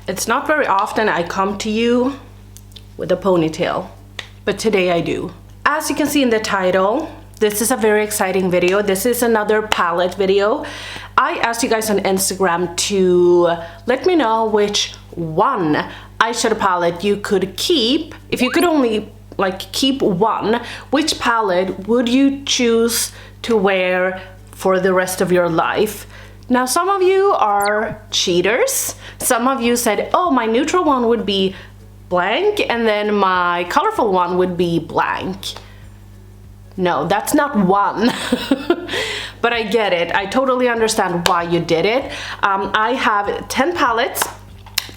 It's not very often I come to you with a ponytail, but today I do. As you can see in the title, this is a very exciting video. This is another palette video. I asked you guys on Instagram to let me know which one eyeshadow palette you could keep. If you could only like keep one, which palette would you choose to wear for the rest of your life? Now, some of you are cheaters. Some of you said, oh, my neutral one would be blank and then my colorful one would be blank. No, that's not one. But I get it. I totally understand why you did it. I have 10 palettes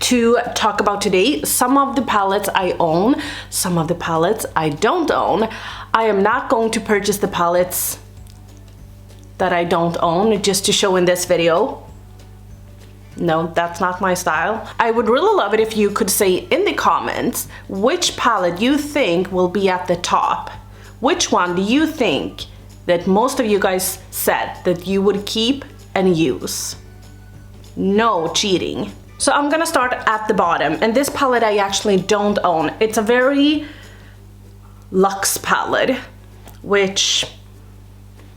to talk about today. Some of the palettes I own, some of the palettes I don't own. I am not going to purchase the palettes that I don't own just to show in this video. No, that's not my style. I would really love it if you could say in the comments which palette you think will be at the top. Which one do you think that most of you guys said that you would keep and use? No cheating. So I'm gonna start at the bottom, and this palette I actually don't own. It's a very luxe palette, which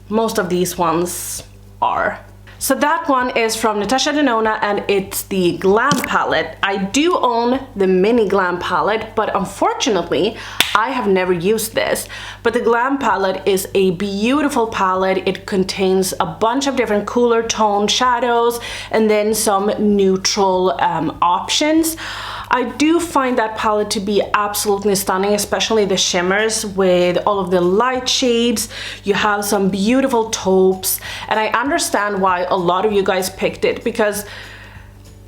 most of these ones are. So that one is from Natasha Denona, and it's the Glam Palette. I do own the mini Glam Palette, but unfortunately I have never used this. But the Glam Palette is a beautiful palette. It contains a bunch of different cooler tone shadows and then some neutral options. I do find that palette to be absolutely stunning, especially the shimmers with all of the light shades. You have some beautiful taupes, and I understand why a lot of you guys picked it, because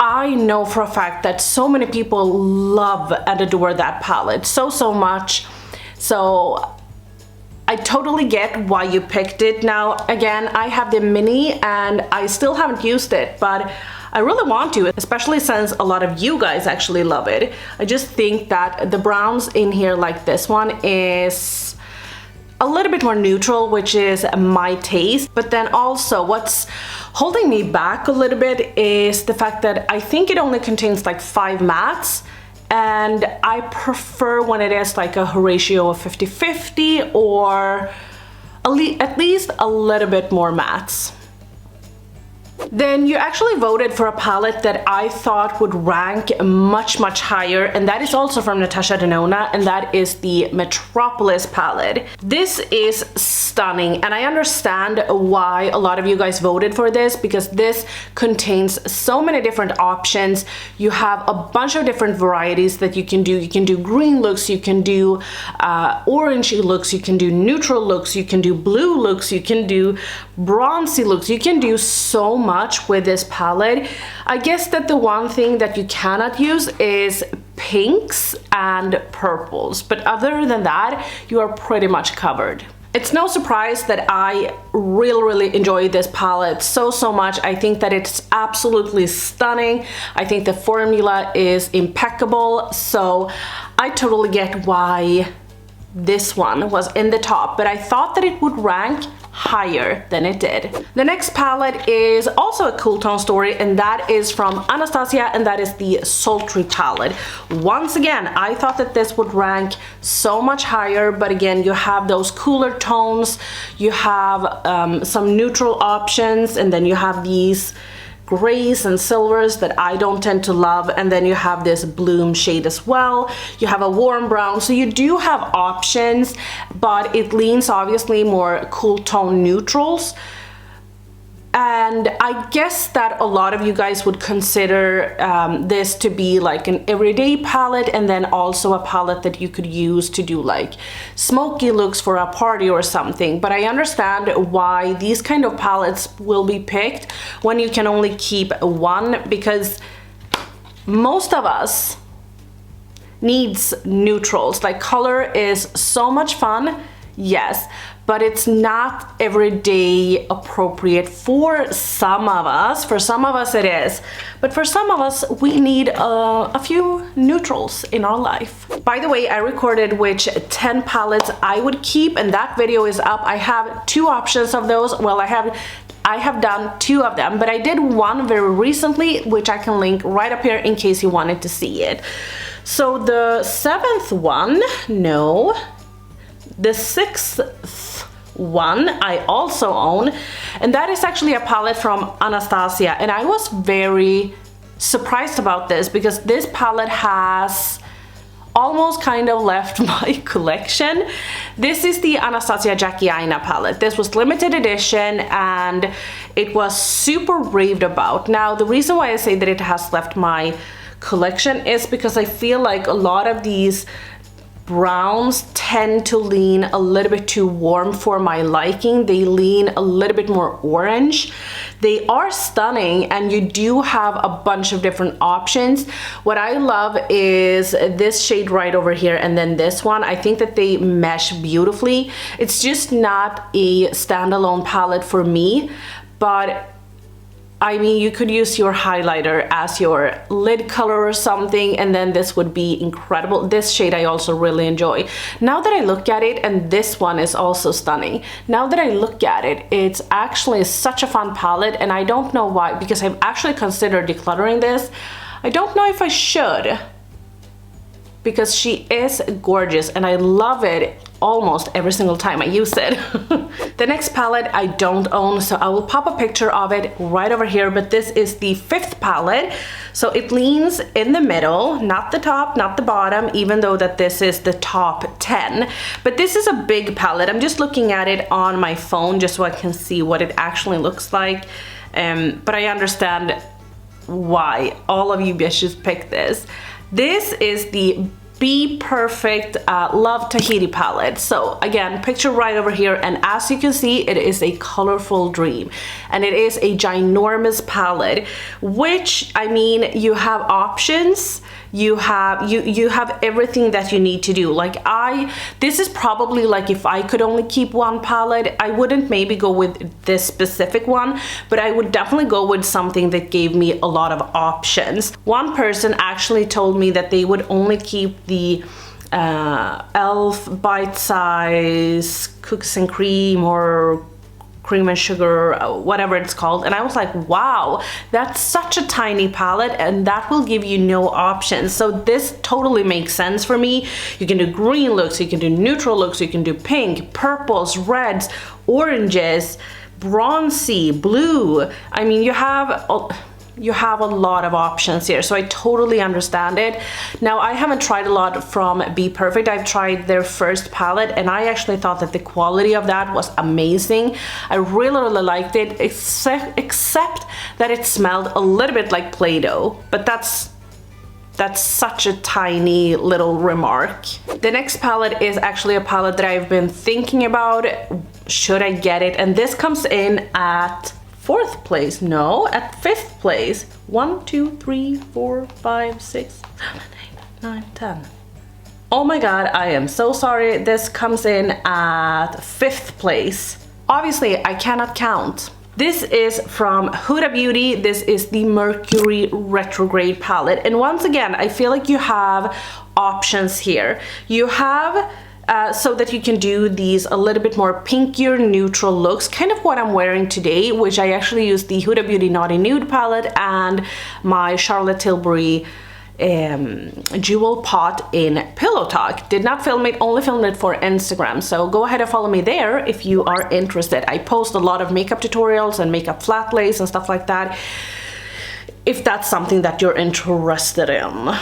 I know for a fact that so many people love and adore that palette so much. So I totally get why you picked it. Now, again, I have the mini and I still haven't used it, but I really want to, especially since a lot of you guys actually love it. I just think that the browns in here, like this one, is a little bit more neutral, which is my taste. But then also what's holding me back a little bit is the fact that I think it only contains like 5 mattes, and I prefer when it is like a ratio of 50-50 or at least a little bit more mattes. Then you actually voted for a palette that I thought would rank much higher, and that is also from Natasha Denona, and that is the Metropolis Palette. This is stunning, and I understand why a lot of you guys voted for this, because this contains so many different options. You have a bunch of different varieties that you can do. You can do green looks, you can do orangey looks, you can do neutral looks, you can do blue looks, you can do bronzy looks. You can do so much with this palette. I guess that the one thing that you cannot use is pinks and purples, but other than that, you are pretty much covered. It's no surprise that I really enjoy this palette so much. I think that it's absolutely stunning. I think the formula is impeccable, so I totally get why this one was in the top, but I thought that it would rank higher than it did. The next palette is also a cool tone story, and that is from Anastasia, and that is the Sultry Palette. Once again, I thought that this would rank so much higher, but again, you have those cooler tones, you have some neutral options, and then you have these grays and silvers that I don't tend to love, and then you have this bloom shade as well. You have a warm brown, so you do have options, but it leans obviously more cool tone neutrals. And I guess that a lot of you guys would consider this to be like an everyday palette, and then also a palette that you could use to do like smoky looks for a party or something. But I understand why these kind of palettes will be picked when you can only keep one, because most of us needs neutrals. Like, color is so much fun, yes, but it's not everyday appropriate for some of us. For some of us it is, but for some of us we need a few neutrals in our life. By the way, I recorded which 10 palettes I would keep, and that video is up. I have 2 options of those. Well, I have I have done 2 of them, but I did one very recently, which I can link right up here in case you wanted to see it. So the 7th one, no, the 6th one I also own, and that is actually a palette from Anastasia, and I was very surprised about this because this palette has almost kind of left my collection. This is the Anastasia Jackie Aina palette. This was limited edition and it was super raved about. Now the reason why I say that it has left my collection is because I feel like a lot of these browns tend to lean a little bit too warm for my liking. They lean a little bit more orange. They are stunning and you do have a bunch of different options. What I love is this shade right over here and then this one. I think that they mesh beautifully. It's just not a standalone palette for me, but I mean, you could use your highlighter as your lid color or something, and then this would be incredible. This shade I also really enjoy. Now that I look at it, and this one is also stunning. Now that I look at it, it's actually such a fun palette, and I don't know why, because I've actually considered decluttering this. I don't know if I should, because she is gorgeous, and I love it almost every single time I use it. The next palette I don't own, so I will pop a picture of it right over here, but this is the 5th palette. So it leans in the middle, not the top, not the bottom, even though that this is the top 10. But this is a big palette. I'm just looking at it on my phone just so I can see what it actually looks like. But I understand why all of you bitches picked this. This is the Be Perfect Love Tahiti palette. So again, picture right over here, and as you can see, it is a colorful dream and it is a ginormous palette, which, I mean, you have options, you have everything that you need to do. Like this is probably like, if I could only keep one palette, I wouldn't maybe go with this specific one, but I would definitely go with something that gave me a lot of options. One person actually told me that they would only keep the Elf Bite Size Cookies and Cream or Cream and Sugar, whatever it's called, and I was like, wow, that's such a tiny palette and that will give you no options. So this totally makes sense for me. You can do green looks, you can do neutral looks, you can do pink, purples, reds, oranges, bronzy, blue. I mean, you have a lot of options here, so I totally understand it. Now, I haven't tried a lot from Be Perfect. I've tried their first palette and I actually thought that the quality of that was amazing. I really liked it, except that it smelled a little bit like Play-Doh, but that's such a tiny little remark. The next palette is actually a palette that I've been thinking about. Should I get it? And this comes in at 4th place, no, at 5th place. 1, 2, 3, 4, 5, 6, 7, 8, 9, 10. Oh my god, I am so sorry. This comes in at 5th place. Obviously, I cannot count. This is from Huda Beauty. This is the Mercury Retrograde palette. And once again, I feel like you have options here. You have so that you can do these a little bit more pinkier neutral looks, kind of what I'm wearing today, which I actually used the Huda Beauty Naughty Nude palette and my Charlotte Tilbury jewel pot in Pillow Talk. Did not film it, only filmed it for Instagram, so go ahead and follow me there if you are interested. I post a lot of makeup tutorials and makeup flat lays and stuff like that, if that's something that you're interested in.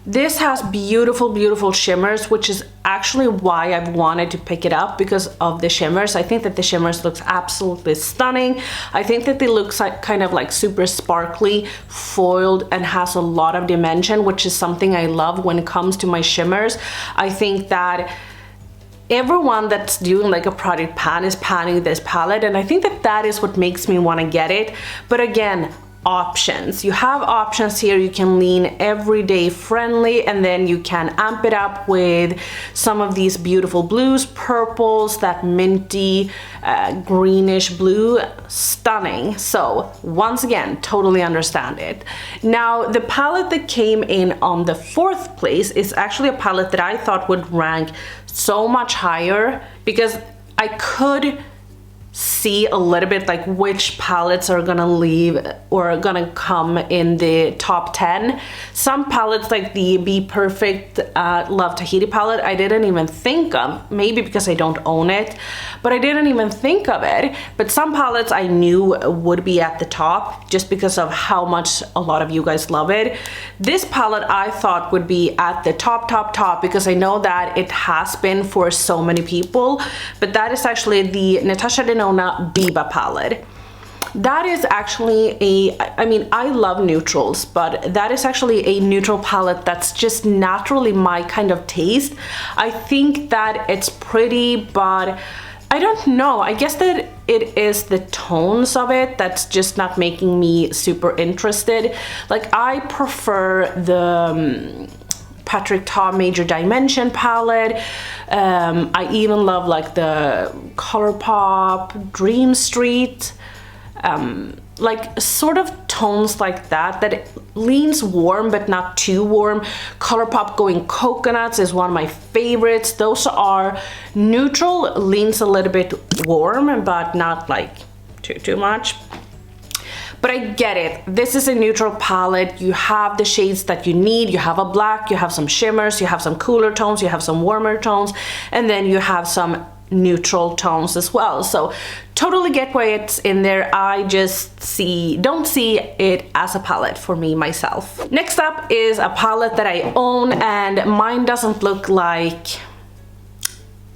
This has beautiful shimmers, which is actually why I've wanted to pick it up, because of the shimmers. I think that the shimmers looks absolutely stunning. I think that they look like, kind of like super sparkly, foiled, and has a lot of dimension, which is something I love when it comes to my shimmers. I think that everyone that's doing like a product pan is panning this palette, and I think that that is what makes me want to get it. But again, options. You have options here. You can lean everyday friendly, and then you can amp it up with some of these beautiful blues, purples, that minty greenish blue. Stunning. So once again, totally understand it. Now, the palette that came in on the 4th place is actually a palette that I thought would rank so much higher, because I could see a little bit like which palettes are gonna leave or are gonna come in the top 10. Some palettes like the Be Perfect Love Tahiti palette, I didn't even think of, maybe because I don't own it, but I didn't even think of it. But some palettes I knew would be at the top just because of how much a lot of you guys love it. This palette I thought would be at the top because I know that it has been for so many people, but that is actually the Natasha Denona Biba palette. That is actually I mean, I love neutrals, but that is actually a neutral palette that's just naturally my kind of taste. I think that it's pretty, but I don't know. I guess that it is the tones of it that's just not making me super interested. Like, I prefer the Patrick Ta Major Dimension palette. I even love like the ColourPop Dream Street, like sort of tones like that it leans warm but not too warm. ColourPop Going Coconuts is one of my favorites. Those are neutral, leans a little bit warm but not like too much. But I get it. This is a neutral palette. You have the shades that you need. You have a black, you have some shimmers, you have some cooler tones, you have some warmer tones, and then you have some neutral tones as well. So totally get why it's in there. I just don't see it as a palette for me myself. Next up is a palette that I own, and mine doesn't look like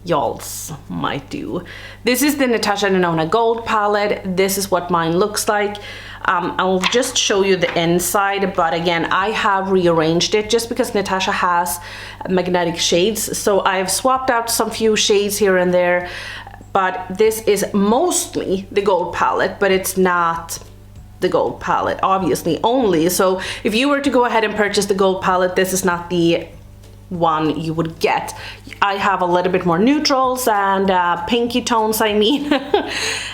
y'all's might do. This is the Natasha Denona Gold palette. This is what mine looks like. I'll just show you the inside, but again, I have rearranged it just because Natasha has magnetic shades, so I've swapped out some few shades here and there, but this is mostly the gold palette, but it's not the gold palette obviously only. So if you were to go ahead and purchase the gold palette, this is not the one you would get. I have a little bit more neutrals and pinky tones, I mean,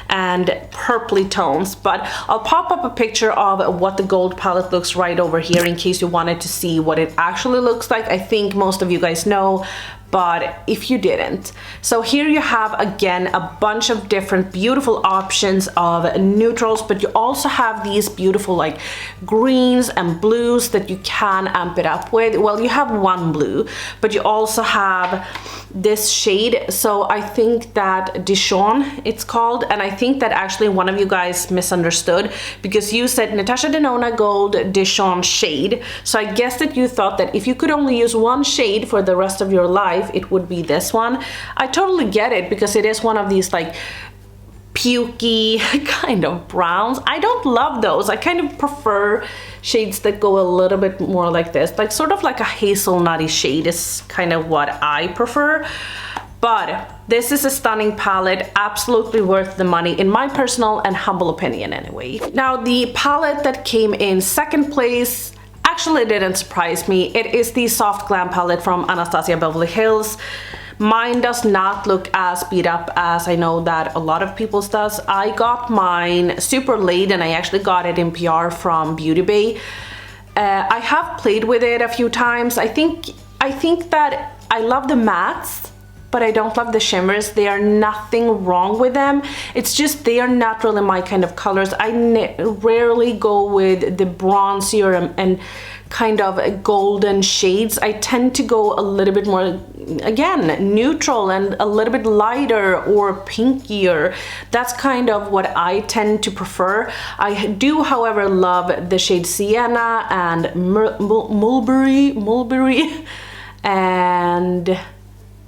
and purpley tones, but I'll pop up a picture of what the gold palette looks right over here in case you wanted to see what it actually looks like. I think most of you guys know, but if you didn't. So here you have again a bunch of different beautiful options of neutrals, but you also have these beautiful like greens and blues that you can amp it up with. Well, you have one blue, but you also have this shade. So I think that Dijon it's called, and I think that actually one of you guys misunderstood because you said Natasha Denona Gold Dijon shade. So I guess that you thought that if you could only use one shade for the rest of your life, it would be this one. I totally get it because it is one of these like pukey kind of browns. I don't love those. I kind of prefer shades that go a little bit more like this, like sort of like a hazelnutty shade is kind of what I prefer. But this is a stunning palette, absolutely worth the money in my personal and humble opinion anyway. Now the palette that came in second place actually didn't surprise me. It is the Soft Glam Palette from Anastasia Beverly Hills. Mine does not look as beat up as I know that a lot of people's does. I got mine super late and I actually got it in PR from Beauty Bay. I have played with it a few times. I think that I love the mattes, but I don't love the shimmers. They are nothing wrong with them. It's just they are not really my kind of colors. I rarely go with the bronzier and kind of golden shades. I tend to go a little bit more, again, neutral and a little bit lighter or pinkier. That's kind of what I tend to prefer. I do, however, love the shade Sienna and Mulberry and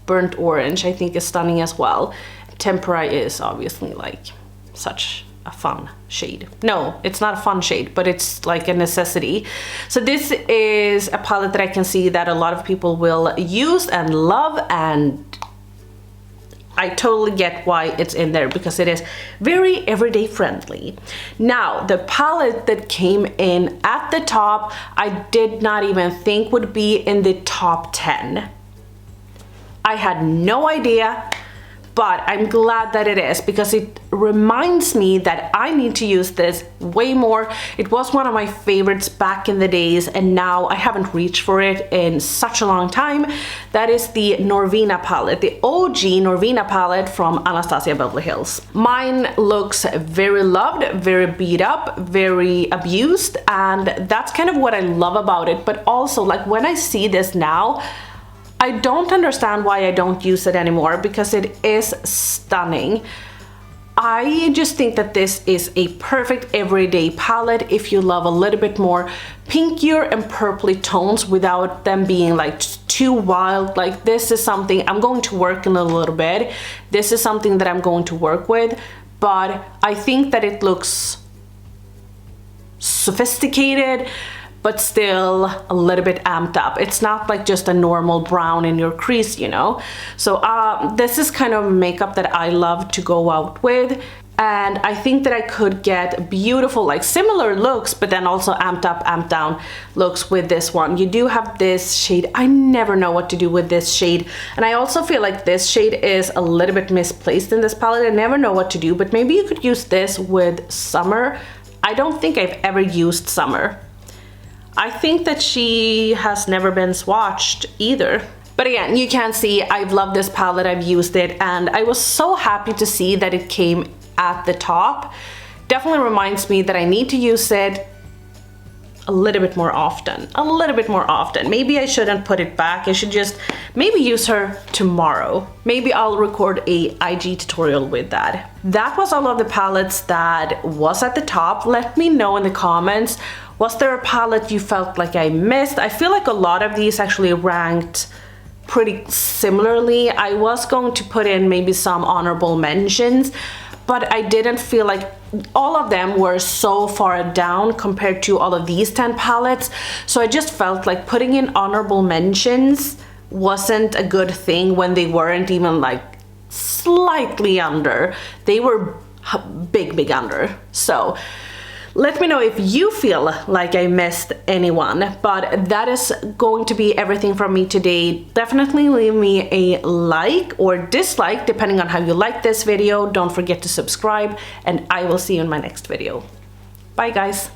Burnt Orange. I think is stunning as well. Tempera is obviously like such a fun shade. No, it's not a fun shade, but it's like a necessity. So this is a palette that I can see that a lot of people will use and love, and I totally get why it's in there because it is very everyday friendly. Now, the palette that came in at the top, I did not even think would be in the top 10. I had no idea, but I'm glad that it is because it reminds me that I need to use this way more. It was one of my favorites back in the days, and now I haven't reached for it in such a long time. That is the Norvina palette, the OG Norvina palette from Anastasia Beverly Hills. Mine looks very loved, very beat up, very abused, and that's kind of what I love about it. But also, like, when I see this now, I don't understand why I don't use it anymore because it is stunning. I just think that this is a perfect everyday palette if you love a little bit more pinkier and purpley tones without them being like too wild. Like, this is something I'm going to work in a little bit. This is something that I'm going to work with, but I think that it looks sophisticated, but still a little bit amped up. It's not like just a normal brown in your crease, you know? So this is kind of makeup that I love to go out with. And I think that I could get beautiful, like similar looks, but then also amped up, amped down looks with this one. You do have this shade. I never know what to do with this shade. And I also feel like this shade is a little bit misplaced in this palette. I never know what to do, but maybe you could use this with Summer. I don't think I've ever used Summer. I think that she has never been swatched either. But again, you can see I've loved this palette, I've used it, and I was so happy to see that it came at the top. Definitely reminds me that I need to use it a little bit more often. Maybe I shouldn't put it back. I should just maybe use her tomorrow. Maybe I'll record a IG tutorial with that. That was all of the palettes that was at the top. Let me know in the comments. Was there a palette you felt like I missed? I feel like a lot of these actually ranked pretty similarly. I was going to put in maybe some honorable mentions, but I didn't feel like all of them were so far down compared to all of these 10 palettes. So I just felt like putting in honorable mentions wasn't a good thing when they weren't even like slightly under. They were big under. So let me know if you feel like I missed anyone, but that is going to be everything from me today. Definitely leave me a like or dislike depending on how you like this video. Don't forget to subscribe, and I will see you in my next video. Bye guys.